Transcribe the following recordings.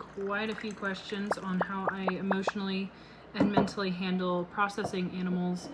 quite a few questions on how I emotionally and mentally handle processing animals.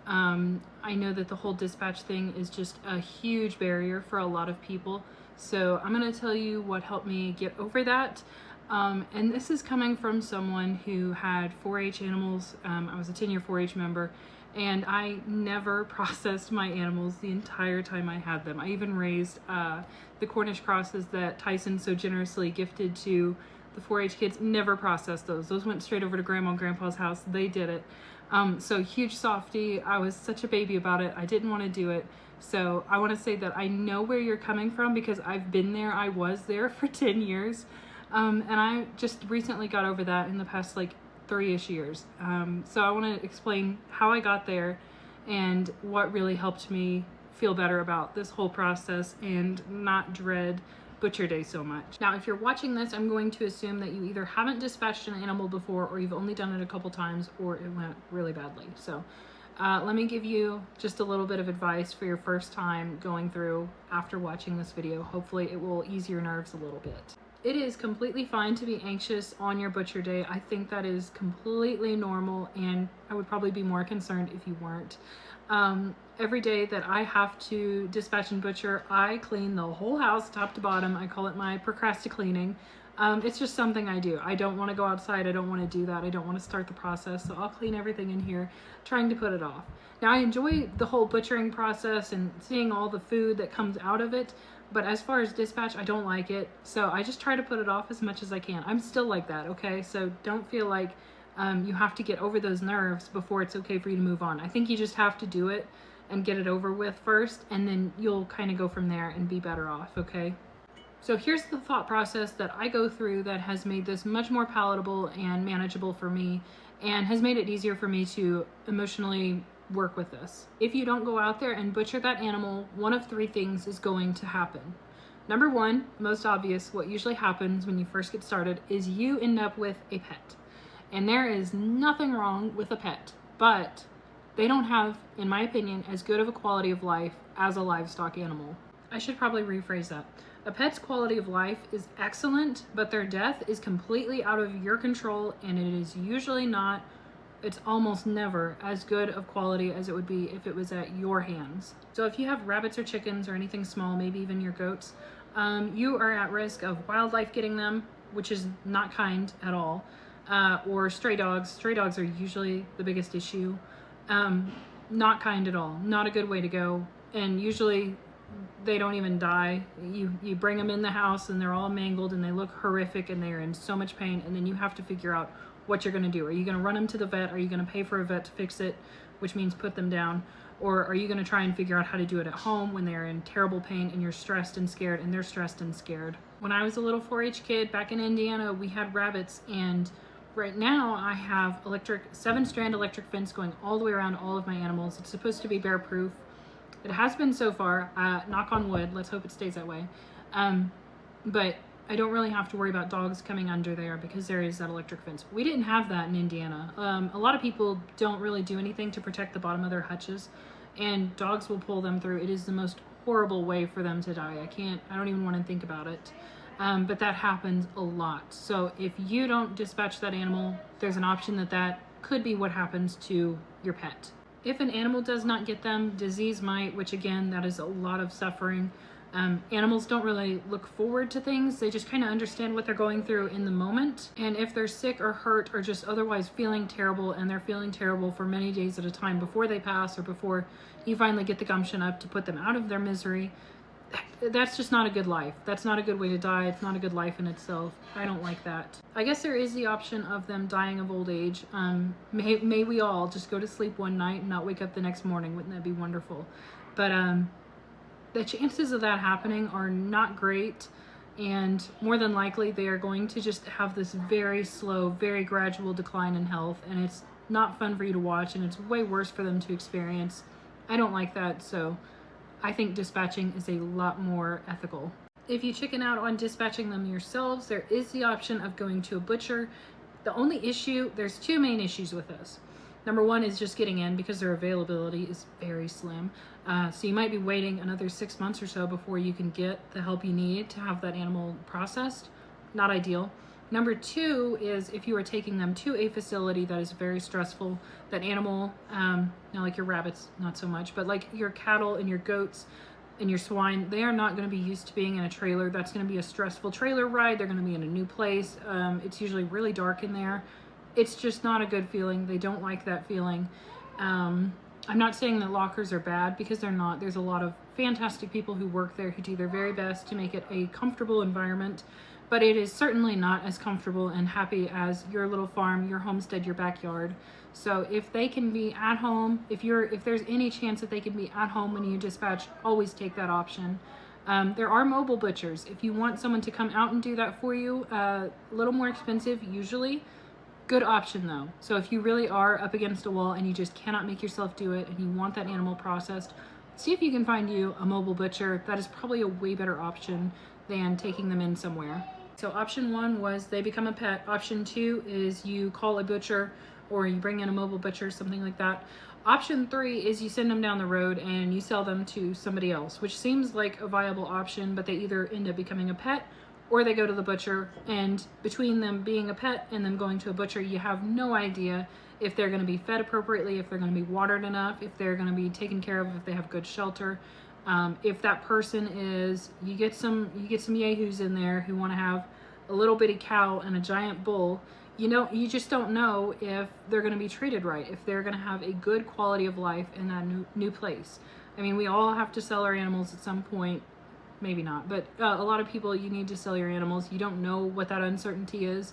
I know that the whole dispatch thing is just a huge barrier for a lot of people. So I'm going to tell you what helped me get over that. And this is coming from someone who had 4-H animals. I was a 10-year 4-H member, and I never processed my animals the entire time I had them. I even raised the Cornish crosses that Tyson so generously gifted to the 4-H kids. Never processed those. Those went straight over to Grandma and Grandpa's house. They did it. So huge softie. I was such a baby about it. I didn't want to do it. So I want to say that I know where you're coming from because I've been there. I was there for 10 years. And I just recently got over that in the past like 3-ish years. So I want to explain how I got there and what really helped me feel better about this whole process and not dread butcher day so much. Now, if you're watching this, I'm going to assume that you either haven't dispatched an animal before, or you've only done it a couple times, or it went really badly. So let me give you just a little bit of advice for your first time going through after watching this video. Hopefully it will ease your nerves a little bit. It is completely fine to be anxious on your butcher day. I think that is completely normal, and I would probably be more concerned if you weren't. Every day that I have to dispatch and butcher, I clean the whole house top to bottom. I call it my procrastinating. It's just something I do. I don't want to go outside. I don't want to do that. I don't want to start the process. So I'll clean everything in here, trying to put it off. Now, I enjoy the whole butchering process and seeing all the food that comes out of it. But as far as dispatch, I don't like it. So I just try to put it off as much as I can. I'm still like that, okay? So don't feel like you have to get over those nerves before it's okay for you to move on. I think you just have to do it and get it over with first, and then you'll kind of go from there and be better off, okay? So here's the thought process that I go through that has made this much more palatable and manageable for me, and has made it easier for me to emotionally work with this. If you don't go out there and butcher that animal, one of 3 things is going to happen. Number 1, most obvious, what usually happens when you first get started is you end up with a pet. And there is nothing wrong with a pet, but they don't have, in my opinion, as good of a quality of life as a livestock animal. I should probably rephrase that. A pet's quality of life is excellent, but their death is completely out of your control, and it is usually not, it's almost never as good of quality as it would be if it was at your hands. So if you have rabbits or chickens or anything small, maybe even your goats, you are at risk of wildlife getting them, which is not kind at all, or stray dogs. Stray dogs are usually the biggest issue. Not kind at all, not a good way to go, and usually they don't even die. You bring them in the house and they're all mangled and they look horrific and they're in so much pain, and then you have to figure out what you're going to do. Are you going to run them to the vet? Are you going to pay for a vet to fix it, which means put them down? Or are you going to try and figure out how to do it at home when they're in terrible pain and you're stressed and scared and they're stressed and scared? When I was a little 4-H kid back in Indiana, we had rabbits, and right now I have 7-strand electric fence going all the way around all of my animals. It's supposed to be bear proof. It has been so far, knock on wood, let's hope it stays that way. But I don't really have to worry about dogs coming under there because there is that electric fence. We didn't have that in Indiana. A lot of people don't really do anything to protect the bottom of their hutches, and dogs will pull them through. It is the most horrible way for them to die. I don't even want to think about it. But that happens a lot. So if you don't dispatch that animal, there's an option that could be what happens to your pet. If an animal does not get them, disease might, which again, that is a lot of suffering. Animals don't really look forward to things. They just kind of understand what they're going through in the moment. And if they're sick or hurt or just otherwise feeling terrible, and they're feeling terrible for many days at a time before they pass or before you finally get the gumption up to put them out of their misery, that's just not a good life. That's not a good way to die. It's not a good life in itself. I don't like that. I guess there is the option of them dying of old age. May we all just go to sleep one night and not wake up the next morning. Wouldn't that be wonderful? But the chances of that happening are not great, and more than likely they are going to just have this very slow, very gradual decline in health, and it's not fun for you to watch, and it's way worse for them to experience. I don't like that, so I think dispatching is a lot more ethical. If you chicken out on dispatching them yourselves, there is the option of going to a butcher. The only issue, there's 2 main issues with this. Number 1 is just getting in, because their availability is very slim. So you might be waiting another 6 months or so before you can get the help you need to have that animal processed. Not ideal. Number two is if you are taking them to a facility that is very stressful, that animal, now like your rabbits, not so much, but like your cattle and your goats and your swine, they are not going to be used to being in a trailer. That's going to be a stressful trailer ride. They're going to be in a new place. It's usually really dark in there. It's just not a good feeling. They don't like that feeling. I'm not saying that lockers are bad, because they're not. There's a lot of fantastic people who work there who do their very best to make it a comfortable environment, but it is certainly not as comfortable and happy as your little farm, your homestead, your backyard. So if they can be at home, if there's any chance that they can be at home when you dispatch, always take that option. There are mobile butchers. If you want someone to come out and do that for you, a little more expensive usually. Good option though. So if you really are up against a wall and you just cannot make yourself do it and you want that animal processed, see if you can find you a mobile butcher. That is probably a way better option than taking them in somewhere. So option one was they become a pet. Option two is you call a butcher or you bring in a mobile butcher, something like that. Option three is you send them down the road and you sell them to somebody else, which seems like a viable option, but they either end up becoming a pet or they go to the butcher, and between them being a pet and them going to a butcher, you have no idea if they're going to be fed appropriately, if they're going to be watered enough, if they're going to be taken care of, if they have good shelter. If that person is, you get some yahoos in there who want to have a little bitty cow and a giant bull, you just don't know if they're going to be treated right, if they're going to have a good quality of life in that new place. I mean, we all have to sell our animals at some point. Maybe not, but a lot of people, you need to sell your animals. You don't know what that uncertainty is,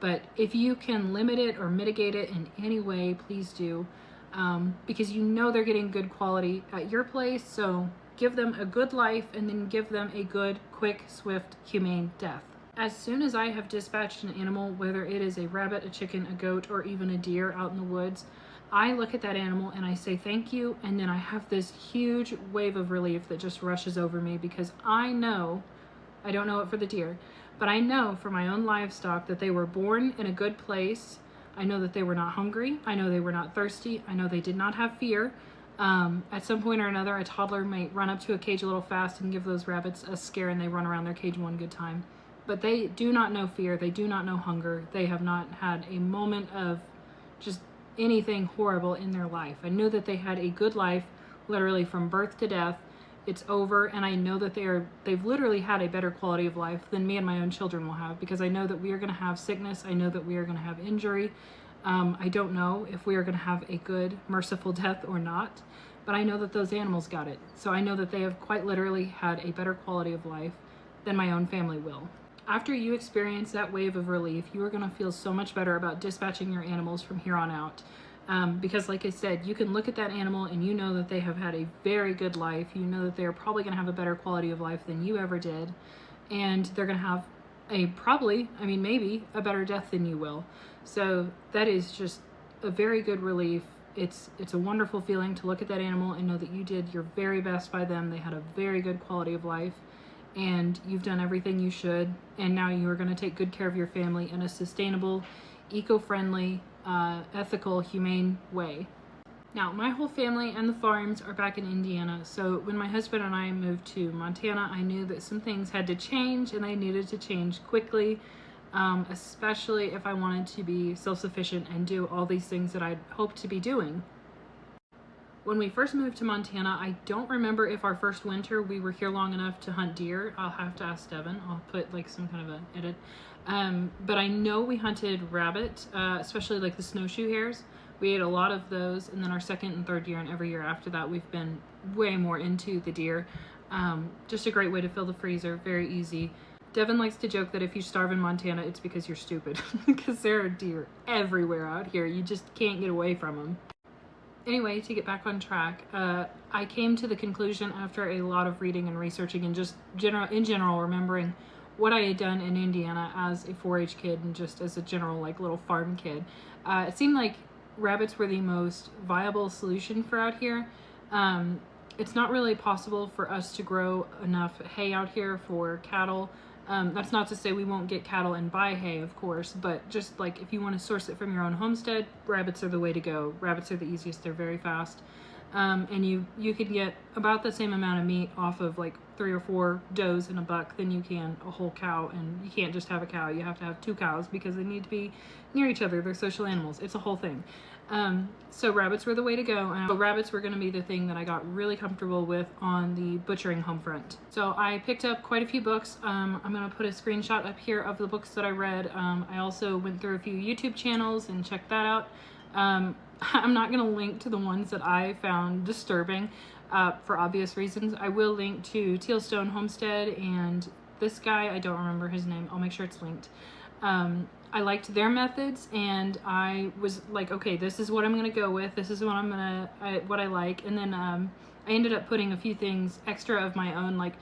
but if you can limit it or mitigate it in any way, please do, because they're getting good quality at your place. So give them a good life and then give them a good, quick, swift, humane death. As soon as I have dispatched an animal, whether it is a rabbit, a chicken, a goat, or even a deer out in the woods, I look at that animal and I say thank you, and then I have this huge wave of relief that just rushes over me, because I know, I don't know it for the deer, but I know for my own livestock that they were born in a good place. I know that they were not hungry. I know they were not thirsty. I know they did not have fear. At some point or another, a toddler might run up to a cage a little fast and give those rabbits a scare, and they run around their cage one good time. But they do not know fear. They do not know hunger. They have not had a moment of just anything horrible in their life. I know that they had a good life, literally from birth to death. It's over, and I know that they've literally had a better quality of life than me and my own children will have, because I know that we are going to have sickness. I know that we are going to have injury. I don't know if we are going to have a good, merciful death or not, but I know that those animals got it. So I know that they have quite literally had a better quality of life than my own family will. After you experience that wave of relief, you are going to feel so much better about dispatching your animals from here on out. Because like I said, you can look at that animal and you know that they have had a very good life. You know that they're probably going to have a better quality of life than you ever did. And they're going to have maybe a better death than you will. So that is just a very good relief. It's a wonderful feeling to look at that animal and know that you did your very best by them. They had a very good quality of life, and you've done everything you should, and now you are going to take good care of your family in a sustainable, eco-friendly, ethical, humane way. Now, my whole family and the farms are back in Indiana, so when my husband and I moved to Montana, I knew that some things had to change, and they needed to change quickly, especially if I wanted to be self-sufficient and do all these things that I'd hoped to be doing. When we first moved to Montana, I don't remember if our first winter we were here long enough to hunt deer. I'll have to ask Devin. I'll put like some kind of an edit. But I know we hunted rabbit, especially like the snowshoe hares. We ate a lot of those, and then our second and third year and every year after that, we've been way more into the deer. Just a great way to fill the freezer, very easy. Devin likes to joke that if you starve in Montana, it's because you're stupid, because there are deer everywhere out here. You just can't get away from them. Anyway, to get back on track, I came to the conclusion after a lot of reading and researching and just in general remembering what I had done in Indiana as a 4-H kid and just as a general like little farm kid. It seemed like rabbits were the most viable solution for out here. It's not really possible for us to grow enough hay out here for cattle. That's not to say we won't get cattle and buy hay, of course, but just like if you want to source it from your own homestead, rabbits are the way to go. Rabbits are the easiest. They're very fast. and you can get about the same amount of meat off of like 3 or 4 does and a buck than you can a whole cow. And you can't just have a cow, you have to have 2 cows because they need to be near each other. They're social animals. It's a whole thing. So rabbits were the way to go, and rabbits were going to be the thing that I got really comfortable with on the butchering home front. So I picked up quite a few books. I'm going to put a screenshot up here of the books that I read. I also went through a few YouTube channels and checked that out. I'm not going to link to the ones that I found disturbing for obvious reasons. I will link to Tealstone Homestead and this guy, I don't remember his name. I'll make sure it's linked. I liked their methods, and I was like, okay, this is what I'm going to go with. This is what what I like. And then I ended up putting a few things extra of my own, like,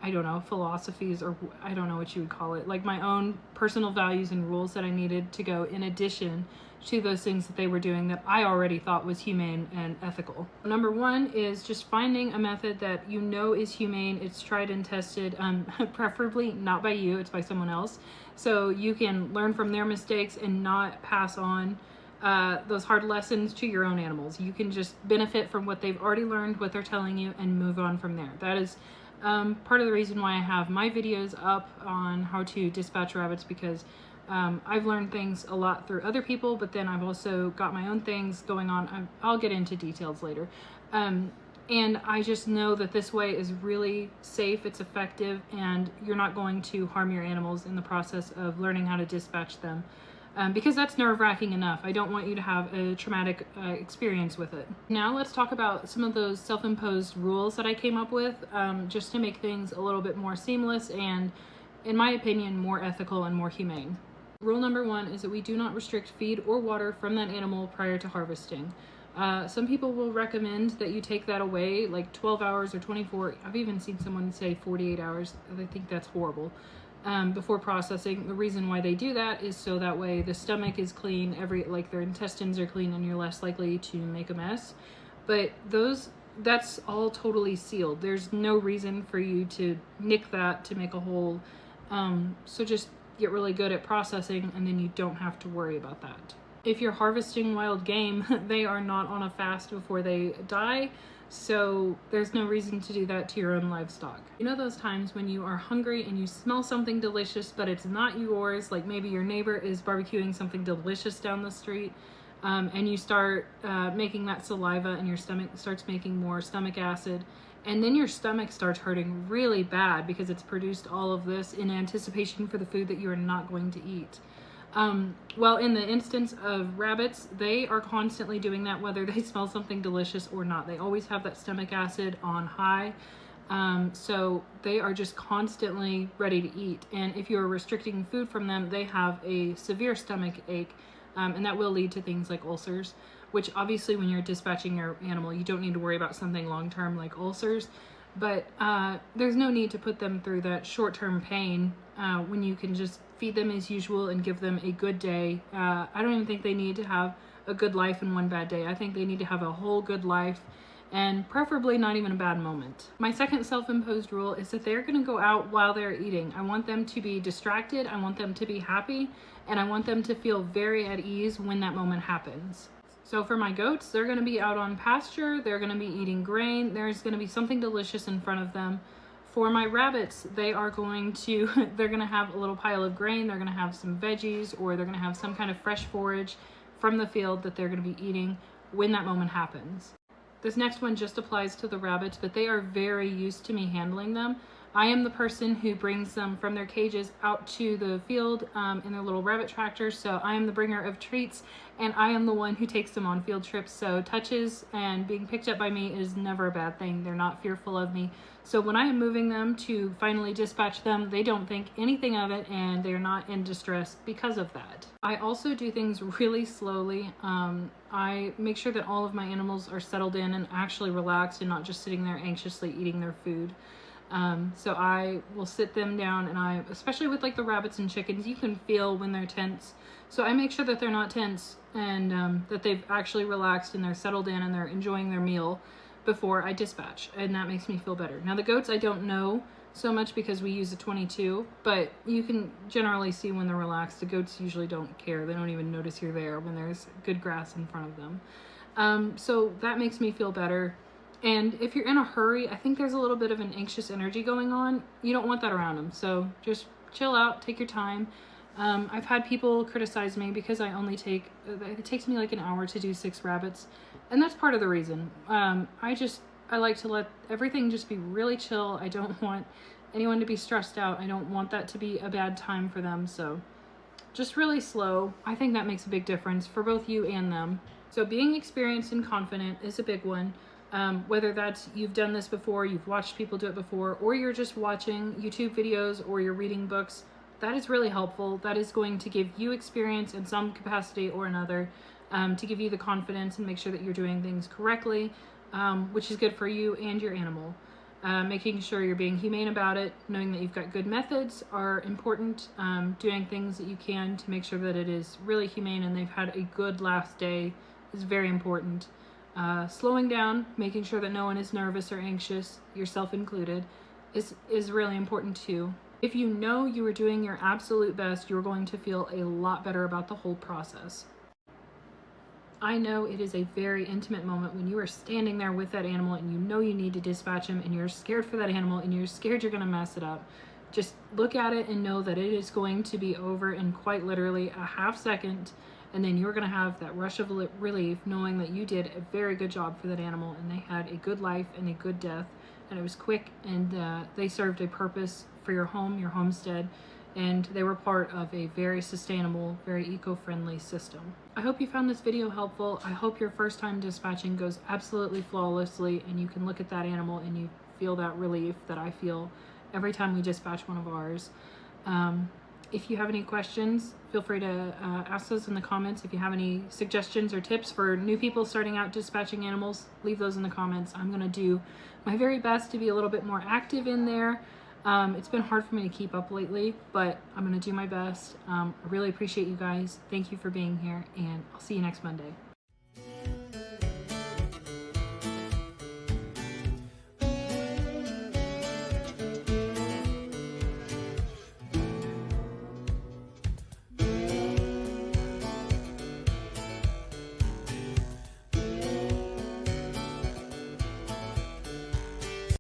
I don't know, philosophies, or I don't know what you would call it, like my own personal values and rules that I needed to go in addition to those things that they were doing that I already thought was humane and ethical. Number 1 is just finding a method that you know is humane, it's tried and tested, preferably not by you, it's by someone else, so you can learn from their mistakes and not pass on those hard lessons to your own animals. You can just benefit from what they've already learned, what they're telling you, and move on from there. That is part of the reason why I have my videos up on how to dispatch rabbits, because I've learned things a lot through other people, but then I've also got my own things going on. I'll get into details later. And I just know that this way is really safe, it's effective, and you're not going to harm your animals in the process of learning how to dispatch them. Because that's nerve-wracking enough. I don't want you to have a traumatic experience with it. Now let's talk about some of those self-imposed rules that I came up with, just to make things a little bit more seamless and, in my opinion, more ethical and more humane. Rule number 1 is that we do not restrict feed or water from that animal prior to harvesting. Some people will recommend that you take that away like 12 hours or 24. I've even seen someone say 48 hours. I think that's horrible. Before processing. The reason why they do that is so that way the stomach is clean, like their intestines are clean, and you're less likely to make a mess. But that's all totally sealed. There's no reason for you to nick that to make a hole. So just get really good at processing, and then you don't have to worry about that. If you're harvesting wild game, they are not on a fast before they die, so there's no reason to do that to your own livestock. You know those times when you are hungry and you smell something delicious, but it's not yours, like maybe your neighbor is barbecuing something delicious down the street, and you start making that saliva, and your stomach starts making more stomach acid, and then your stomach starts hurting really bad because it's produced all of this in anticipation for the food that you are not going to eat. Well, in the instance of rabbits, they are constantly doing that whether they smell something delicious or not. They always have that stomach acid on high, so they are just constantly ready to eat. And if you're restricting food from them, they have a severe stomach ache, and that will lead to things like ulcers, which obviously when you're dispatching your animal, you don't need to worry about something long-term like ulcers. But there's no need to put them through that short-term pain when you can just feed them as usual and give them a good day. I don't even think they need to have a good life and one bad day. I think they need to have a whole good life, and preferably not even a bad moment. My second self-imposed rule is that they're going to go out while they're eating. I want them to be distracted, I want them to be happy, and I want them to feel very at ease when that moment happens. So for my goats, they're going to be out on pasture, they're going to be eating grain, there's going to be something delicious in front of them. For my rabbits, they're going to have a little pile of grain, they're going to have some veggies, or they're going to have some kind of fresh forage from the field that they're going to be eating when that moment happens. This next one just applies to the rabbits, but they are very used to me handling them. I am the person who brings them from their cages out to the field in their little rabbit tractors, so I am the bringer of treats, and I am the one who takes them on field trips, so touches and being picked up by me is never a bad thing. They're not fearful of me. So when I am moving them to finally dispatch them, they don't think anything of it, and they're not in distress because of that. I also do things really slowly. I make sure that all of my animals are settled in and actually relaxed and not just sitting there anxiously eating their food. So I will sit them down, and especially with like the rabbits and chickens, you can feel when they're tense. So I make sure that they're not tense, and that they've actually relaxed and they're settled in and they're enjoying their meal before I dispatch, and that makes me feel better. Now the goats I don't know so much because we use a 22, but you can generally see when they're relaxed. The goats usually don't care. They don't even notice you're there when there's good grass in front of them. So that makes me feel better. And if you're in a hurry, I think there's a little bit of an anxious energy going on. You don't want that around them. So just chill out, take your time. I've had people criticize me because I only take, it takes me like an hour to do 6 rabbits. And that's part of the reason. I like to let everything just be really chill. I don't want anyone to be stressed out. I don't want that to be a bad time for them. So just really slow. I think that makes a big difference for both you and them. So being experienced and confident is a big one. Whether that's you've done this before, you've watched people do it before, or you're just watching YouTube videos or you're reading books, that is really helpful. That is going to give you experience in some capacity or another, to give you the confidence and make sure that you're doing things correctly, which is good for you and your animal. Making sure you're being humane about it, knowing that you've got good methods are important. Doing things that you can to make sure that it is really humane and they've had a good last day is very important. Slowing down, making sure that no one is nervous or anxious, yourself included, is really important too. If you know you are doing your absolute best, you're going to feel a lot better about the whole process. I know it is a very intimate moment when you are standing there with that animal and you know you need to dispatch him and you're scared for that animal and you're scared you're going to mess it up. Just look at it and know that it is going to be over in quite literally a half second, and then you're going to have that rush of relief knowing that you did a very good job for that animal and they had a good life and a good death, and it was quick, and they served a purpose for your home, your homestead, and they were part of a very sustainable, very eco-friendly system. I hope you found this video helpful. I hope your first time dispatching goes absolutely flawlessly and you can look at that animal and you feel that relief that I feel every time we dispatch one of ours. If you have any questions, feel free to ask those in the comments. If you have any suggestions or tips for new people starting out dispatching animals, leave those in the comments. I'm going to do my very best to be a little bit more active in there. It's been hard for me to keep up lately, but I'm going to do my best. I really appreciate you guys. Thank you for being here, and I'll see you next Monday.